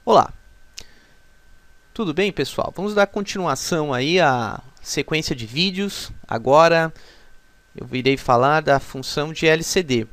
Olá, tudo bem, pessoal? Vamos dar continuação aí à sequência de vídeos. Agora eu irei falar da função de LCD.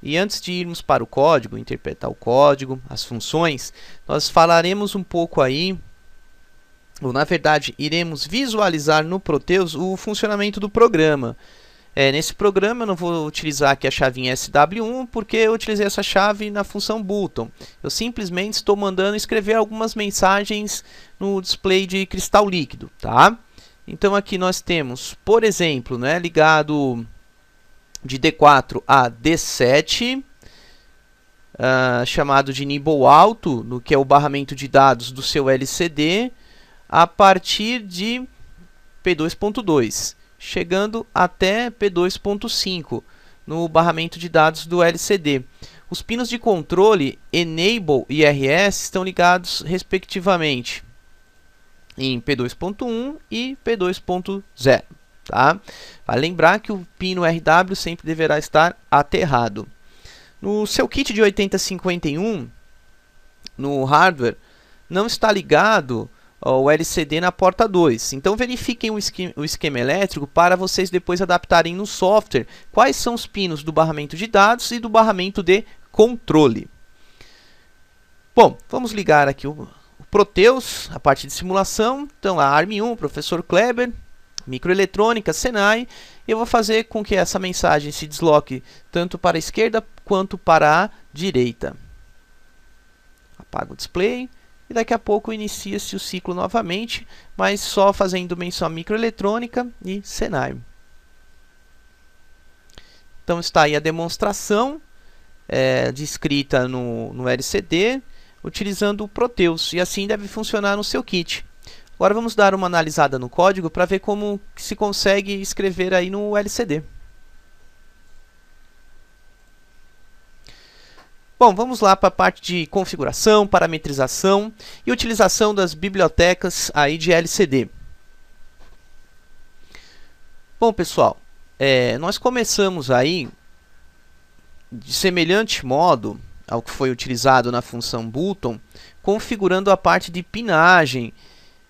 E antes de irmos para o código, interpretar o código, as funções, nós falaremos um pouco aí, ou na verdade, iremos visualizar no Proteus o funcionamento do programa. Nesse programa eu não vou utilizar aqui a chavinha SW1 porque eu utilizei essa chave na função button. Eu simplesmente estou mandando escrever algumas mensagens no display de cristal líquido, tá? Então aqui nós temos, por exemplo, ligado de D4 a D7, chamado de nibble alto, no que é o barramento de dados do seu LCD, a partir de P2.2. Chegando até P2.5 no barramento de dados do LCD. Os pinos de controle Enable e RS estão ligados respectivamente em P2.1 e P2.0. Tá? Vale lembrar que o pino RW sempre deverá estar aterrado. No seu kit de 8051, no hardware, não está ligado o LCD na porta 2. Então verifiquem o esquema elétrico para vocês depois adaptarem no software quais são os pinos do barramento de dados e do barramento de controle. Bom, vamos ligar aqui o Proteus, a parte de simulação. Então lá, ARM1, Professor Kleber, microeletrônica, Senai. Eu vou fazer com que essa mensagem se desloque tanto para a esquerda quanto para a direita. Apago o display. E daqui a pouco inicia-se o ciclo novamente, mas só fazendo menção a microeletrônica e Senai. Então está aí a demonstração descrita no LCD, utilizando o Proteus, e assim deve funcionar no seu kit. Agora vamos dar uma analisada no código para ver como se consegue escrever aí no LCD. Bom, vamos lá para a parte de configuração, parametrização e utilização das bibliotecas aí de LCD. Bom, pessoal, nós começamos aí de semelhante modo ao que foi utilizado na função button, configurando a parte de pinagem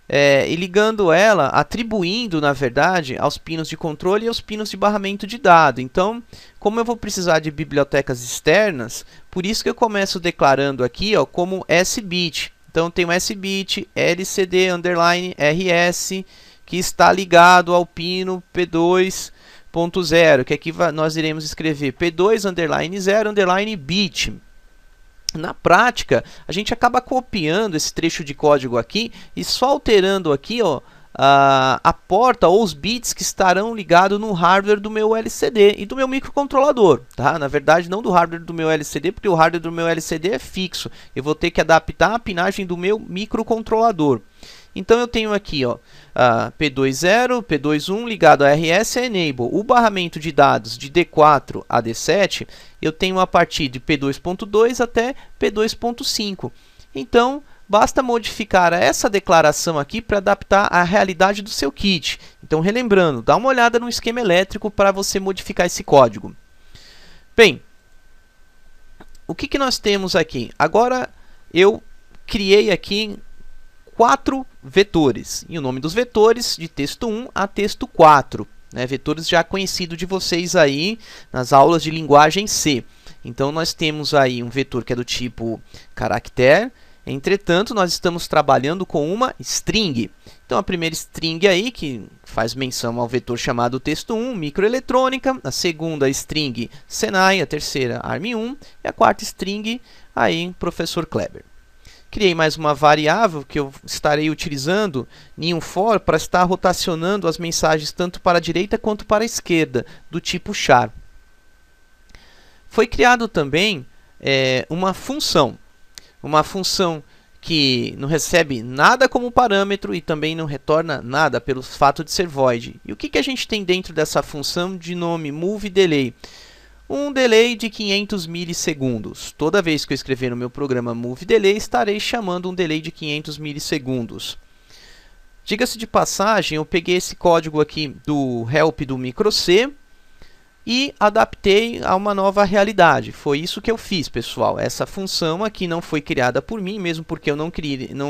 e ligando ela, atribuindo, na verdade, aos pinos de controle e aos pinos de barramento de dado. Então, como eu vou precisar de bibliotecas externas, por isso que eu começo declarando aqui como SBIT. Então, tem o SBIT LCD underline RS, que está ligado ao pino P2.0, que aqui nós iremos escrever P2 underline 0 underline bit. Na prática, a gente acaba copiando esse trecho de código aqui e só alterando aqui a porta ou os bits que estarão ligados no hardware do meu LCD e do meu microcontrolador. Tá? Na verdade, não do hardware do meu LCD, porque o hardware do meu LCD é fixo. Eu vou ter que adaptar a pinagem do meu microcontrolador. Então eu tenho aqui P2.0, P2.1 ligado a RS e Enable. O barramento de dados de D4 a D7 eu tenho a partir de P2.2 até P2.5. Então basta modificar essa declaração aqui para adaptar à realidade do seu kit. Então relembrando, dá uma olhada no esquema elétrico para você modificar esse código. Bem, o que nós temos aqui? Agora eu criei aqui 4 vetores, e o nome dos vetores de texto 1 a texto 4, vetores já conhecidos de vocês aí nas aulas de linguagem C. Então nós temos aí um vetor que é do tipo caractere, entretanto nós estamos trabalhando com uma string. Então a primeira string aí que faz menção ao vetor chamado texto 1, microeletrônica, a segunda string Senai, a terceira ARM1 e a quarta string aí Professor Kleber. Criei mais uma variável que eu estarei utilizando em um for para estar rotacionando as mensagens tanto para a direita quanto para a esquerda, do tipo char. Foi criado também uma função que não recebe nada como parâmetro e também não retorna nada pelo fato de ser void. E o que a gente tem dentro dessa função de nome moveDelay? Um delay de 500 milissegundos. Toda vez que eu escrever no meu programa moveDelay, estarei chamando um delay de 500 milissegundos. Diga-se de passagem, eu peguei esse código aqui do help do microC e adaptei a uma nova realidade. Foi isso que eu fiz, pessoal. Essa função aqui não foi criada por mim, mesmo porque eu não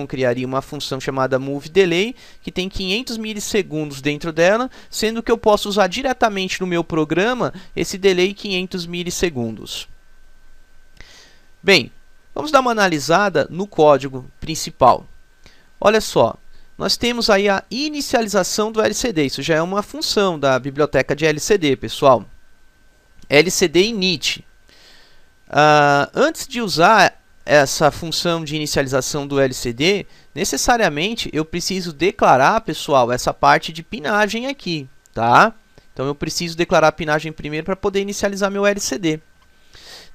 criaria uma função chamada moveDelay, que tem 500 milissegundos dentro dela, sendo que eu posso usar diretamente no meu programa esse delay 500 milissegundos. Bem, vamos dar uma analisada no código principal. Olha só. Nós temos aí a inicialização do LCD. Isso já é uma função da biblioteca de LCD, pessoal. LCD init. Antes de usar essa função de inicialização do LCD, necessariamente eu preciso declarar, pessoal, essa parte de pinagem aqui, tá? Então eu preciso declarar a pinagem primeiro para poder inicializar meu LCD.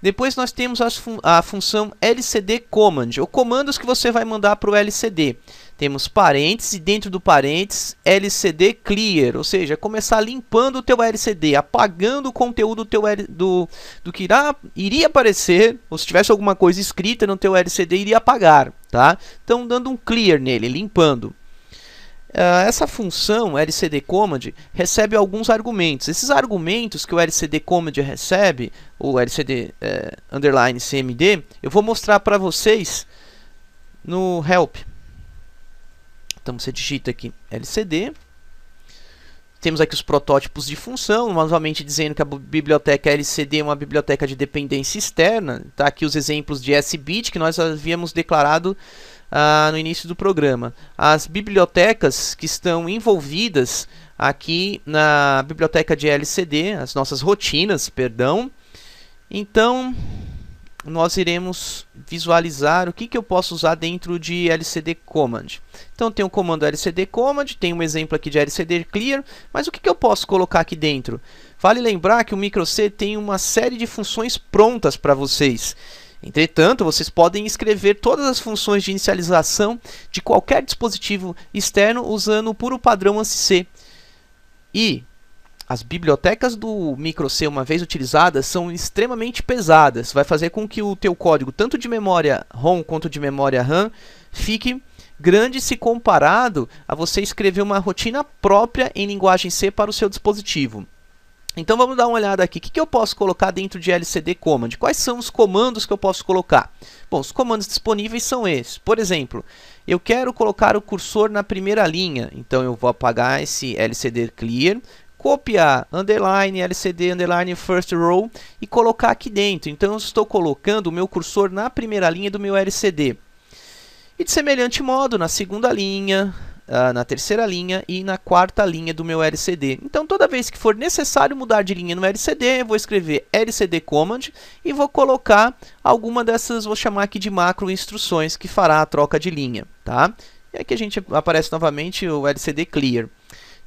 Depois nós temos a função LCD command, ou comandos que você vai mandar para o LCD. Temos parênteses e dentro do parênteses LCD clear, ou seja, começar limpando o teu LCD, apagando o conteúdo do que iria aparecer, ou se tivesse alguma coisa escrita no teu LCD, iria apagar, tá? Então dando um clear nele, limpando. Essa função LCD command recebe alguns argumentos. Esses argumentos que o LCD command recebe, o LCD underline cmd, eu vou mostrar para vocês no help. Então você digita aqui LCD. Temos aqui os protótipos de função, novamente dizendo que a biblioteca LCD é uma biblioteca de dependência externa. Tá aqui os exemplos de SBit que nós havíamos declarado no início do programa. As bibliotecas que estão envolvidas aqui na biblioteca de LCD, as nossas rotinas, perdão. Então, nós iremos visualizar o que eu posso usar dentro de LCD command. Então, tem o comando LCD command, tem um exemplo aqui de LCD clear, mas o que eu posso colocar aqui dentro? Vale lembrar que o microC tem uma série de funções prontas para vocês. Entretanto, vocês podem escrever todas as funções de inicialização de qualquer dispositivo externo usando o puro padrão ANSI. E as bibliotecas do microC, uma vez utilizadas, são extremamente pesadas. Vai fazer com que o teu código, tanto de memória ROM quanto de memória RAM, fique grande se comparado a você escrever uma rotina própria em linguagem C para o seu dispositivo. Então vamos dar uma olhada aqui. O que eu posso colocar dentro de LCD command? Quais são os comandos que eu posso colocar? Bom, os comandos disponíveis são esses. Por exemplo, eu quero colocar o cursor na primeira linha. Então eu vou apagar esse LCD clear, copiar underline LCD underline first row e colocar aqui dentro. Então eu estou colocando o meu cursor na primeira linha do meu LCD. E de semelhante modo, na segunda linha, na terceira linha e na quarta linha do meu LCD. Então, toda vez que for necessário mudar de linha no LCD, eu vou escrever LCD command e vou colocar alguma dessas, vou chamar aqui de macro instruções, que fará a troca de linha, tá? E aqui a gente aparece novamente o LCD clear.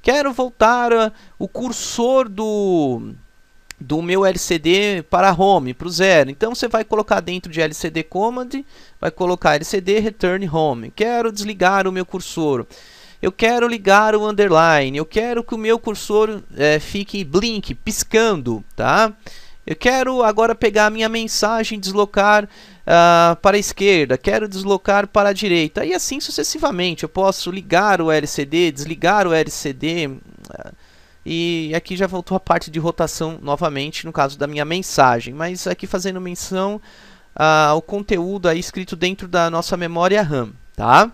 Quero voltar o cursor do meu LCD para home, para o 0. Então você vai colocar dentro de LCD command, vai colocar LCD return home. Quero desligar o meu cursor. Eu quero ligar o underline. Eu quero que o meu cursor fique blink, piscando, tá? Eu quero agora pegar a minha mensagem e deslocar para a esquerda. Quero deslocar para a direita. E assim sucessivamente. Eu posso ligar o LCD, desligar o LCD. E aqui já voltou a parte de rotação novamente, no caso da minha mensagem. Mas aqui fazendo menção ao conteúdo aí escrito dentro da nossa memória RAM, tá?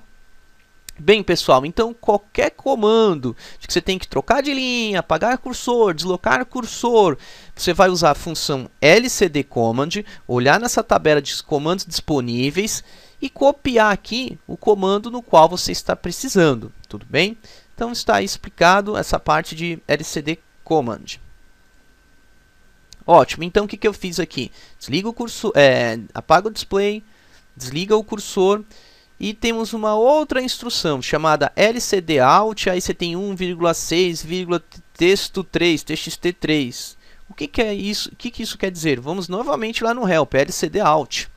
Bem, pessoal, então qualquer comando de que você tem que trocar de linha, apagar cursor, deslocar cursor, você vai usar a função LCD command, olhar nessa tabela de comandos disponíveis e copiar aqui o comando no qual você está precisando, tudo bem? Então está aí explicado essa parte de LCD command. Ótimo, então o que eu fiz aqui? Desliga o cursor, apaga o display, desliga o cursor e temos uma outra instrução chamada LCD out, aí você tem 1,6, texto 3, txt3. O que é isso? O que isso quer dizer? Vamos novamente lá no help, LCD out.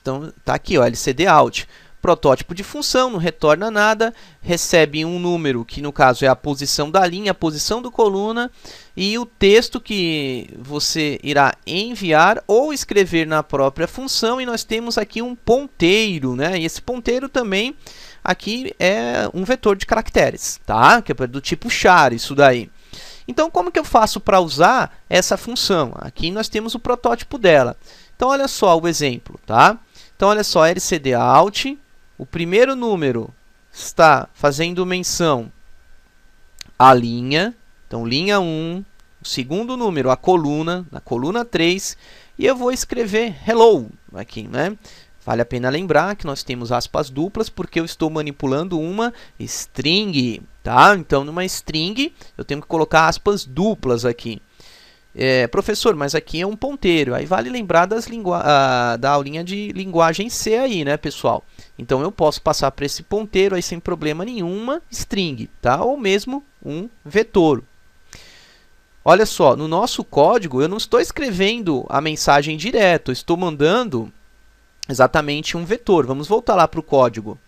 Então, tá aqui, ó, LCD out. Protótipo de função, não retorna nada, recebe um número, que no caso é a posição da linha, a posição do coluna, e o texto que você irá enviar ou escrever na própria função, e nós temos aqui um ponteiro, né? E esse ponteiro também aqui é um vetor de caracteres, tá? Que é do tipo char, isso daí. Então, como que eu faço para usar essa função? Aqui nós temos o protótipo dela. Então, olha só o exemplo, tá? Então, olha só, lcd_out, o primeiro número está fazendo menção à linha, então linha 1, o segundo número, a coluna, na coluna 3, e eu vou escrever hello aqui, né? Vale a pena lembrar que nós temos aspas duplas porque eu estou manipulando uma string, tá? Então, numa string, eu tenho que colocar aspas duplas aqui. Professor, mas aqui é um ponteiro. Aí vale lembrar da aulinha de linguagem C aí, né, pessoal? Então, eu posso passar para esse ponteiro aí sem problema nenhuma, string, tá? Ou mesmo um vetor. Olha só, no nosso código, eu não estou escrevendo a mensagem direto, eu estou mandando exatamente um vetor. Vamos voltar lá para o código.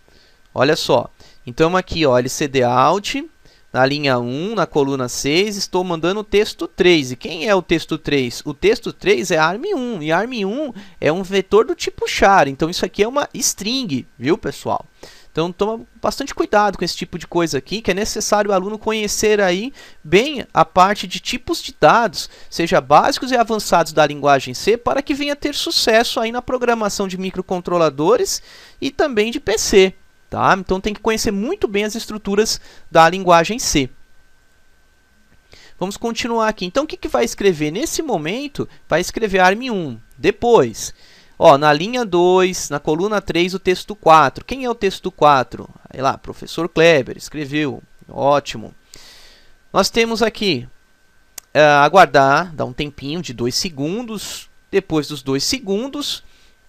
Olha só. Então, aqui, ó, lcd_out, na linha 1, na coluna 6, estou mandando o texto 3. E quem é o texto 3? O texto 3 é arm1. E arm1 é um vetor do tipo char. Então, isso aqui é uma string, viu, pessoal? Então, toma bastante cuidado com esse tipo de coisa aqui, que é necessário o aluno conhecer aí bem a parte de tipos de dados, seja básicos e avançados da linguagem C, para que venha ter sucesso aí na programação de microcontroladores e também de PC, tá? Então, tem que conhecer muito bem as estruturas da linguagem C. Vamos continuar aqui. Então, o que vai escrever? Nesse momento, vai escrever arm1. Depois, ó, na linha 2, na coluna 3, o texto 4. Quem é o texto 4? Aí lá, professor Kleber, escreveu. Ótimo. Nós temos aqui, aguardar, dar um tempinho de 2 segundos. Depois dos 2 segundos,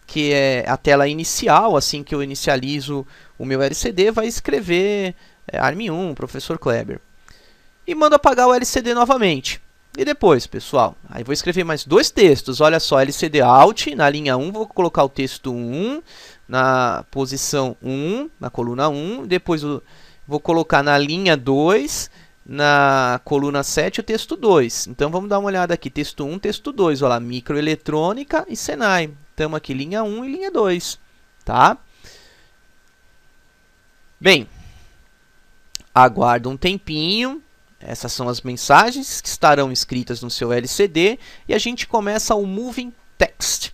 que é a tela inicial, assim que eu inicializo o meu LCD, vai escrever arm1, professor Kleber. E mando apagar o LCD novamente. E depois, pessoal, aí vou escrever mais 2 textos. Olha só, lcd_out, na linha 1, vou colocar o texto 1, na posição 1, na coluna 1. Depois vou colocar na linha 2, na coluna 7, o texto 2. Então, vamos dar uma olhada aqui. Texto 1, texto 2. Olha lá, microeletrônica e Senai. Estamos aqui, linha 1 e linha 2. Tá? Bem, aguardo um tempinho. Essas são as mensagens que estarão escritas no seu LCD e a gente começa o Moving Text,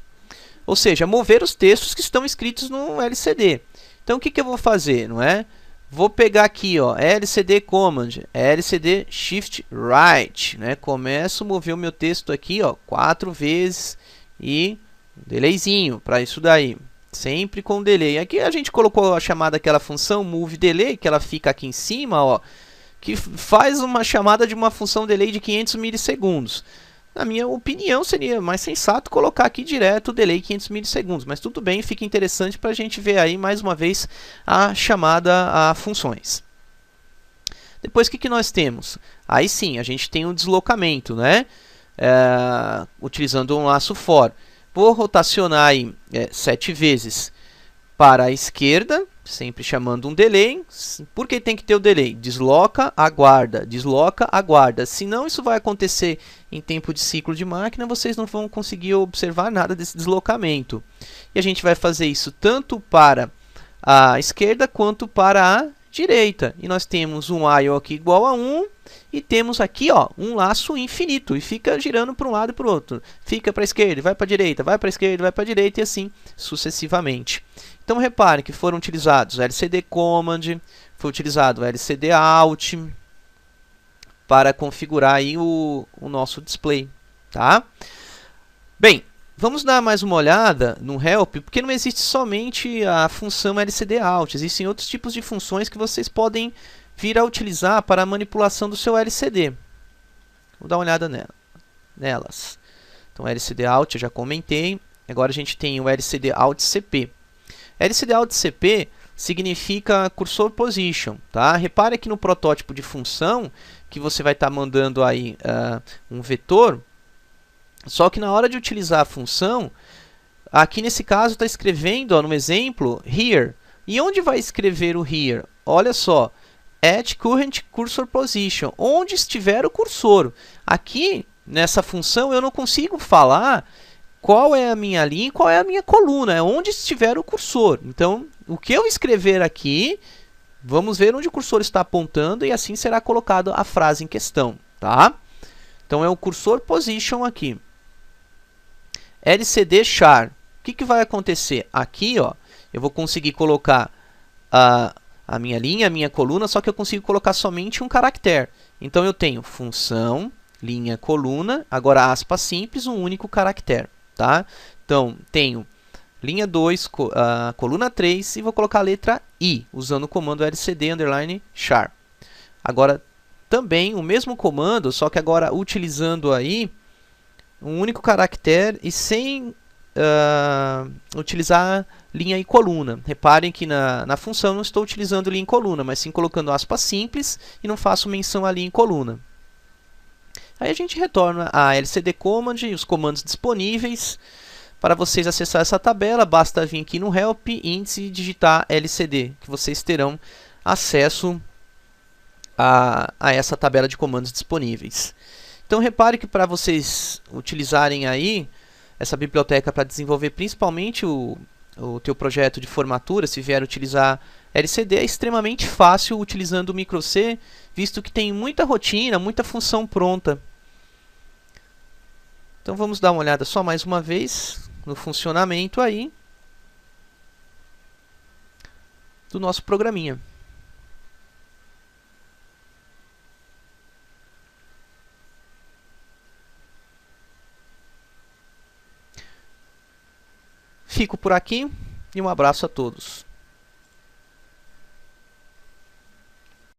ou seja, mover os textos que estão escritos no LCD. Então, o que eu vou fazer, não é? Vou pegar aqui, ó, LCD Command, LCD Shift Right, né? Começo a mover o meu texto aqui, ó, 4 vezes e um delayzinho para isso daí, sempre com delay. Aqui a gente colocou a chamada aquela função Move Delay, que ela fica aqui em cima, ó, que faz uma chamada de uma função delay de 500 milissegundos. Na minha opinião, seria mais sensato colocar aqui direto o delay 500 milissegundos, mas tudo bem, fica interessante para a gente ver aí mais uma vez a chamada a funções. Depois, o que nós temos? Aí sim, a gente tem um deslocamento, né? Utilizando um laço for. Vou rotacionar aí 7 vezes para a esquerda, sempre chamando um delay. Por que tem que ter o delay? Desloca, aguarda, desloca, aguarda. Senão isso vai acontecer em tempo de ciclo de máquina, vocês não vão conseguir observar nada desse deslocamento. E a gente vai fazer isso tanto para a esquerda quanto para a direita. E nós temos um while aqui igual a 1 e temos aqui, ó, um laço infinito e fica girando para um lado e para o outro. Fica para a esquerda, vai para a direita, vai para a esquerda, vai para a direita e assim sucessivamente. Então, repare que foram utilizados o LCD Command, foi utilizado o lcd_out para configurar aí o nosso display, tá? Bem, vamos dar mais uma olhada no help, porque não existe somente a função lcd_out, existem outros tipos de funções que vocês podem vir a utilizar para a manipulação do seu LCD. Vou dar uma olhada nelas. Então, lcd_out eu já comentei, agora a gente tem o lcd_out_cp. lcd_out_cp significa cursor position, tá? Repare que no protótipo de função que você vai estar mandando aí um vetor, só que na hora de utilizar a função, aqui nesse caso está escrevendo, ó, no exemplo, here. E onde vai escrever o here? Olha só, at current cursor position, onde estiver o cursor. Aqui nessa função eu não consigo falar qual é a minha linha e qual é a minha coluna, é onde estiver o cursor. Então, o que eu escrever aqui, vamos ver onde o cursor está apontando e assim será colocada a frase em questão, tá? Então é o cursor position aqui. LCD char. O que vai acontecer? Aqui, ó, eu vou conseguir colocar a minha linha, a minha coluna, só que eu consigo colocar somente um caractere. Então eu tenho função, linha, coluna, agora aspas simples, um único caractere, tá? Então tenho linha 2, coluna 3 e vou colocar a letra I, usando o comando LCD underline char. Agora também o mesmo comando, só que agora utilizando aí um único caractere e sem utilizar linha e coluna. Reparem que na função não estou utilizando linha e coluna, mas sim colocando aspas simples e não faço menção a linha e coluna. Aí a gente retorna a LCD Command e os comandos disponíveis. Para vocês acessar essa tabela, basta vir aqui no Help, Índice e digitar LCD, que vocês terão acesso a essa tabela de comandos disponíveis. Então repare que para vocês utilizarem aí essa biblioteca para desenvolver principalmente o teu projeto de formatura, se vier utilizar LCD, é extremamente fácil utilizando o microC, visto que tem muita rotina, muita função pronta. Então vamos dar uma olhada só mais uma vez no funcionamento aí do nosso programinha. Fico por aqui e um abraço a todos.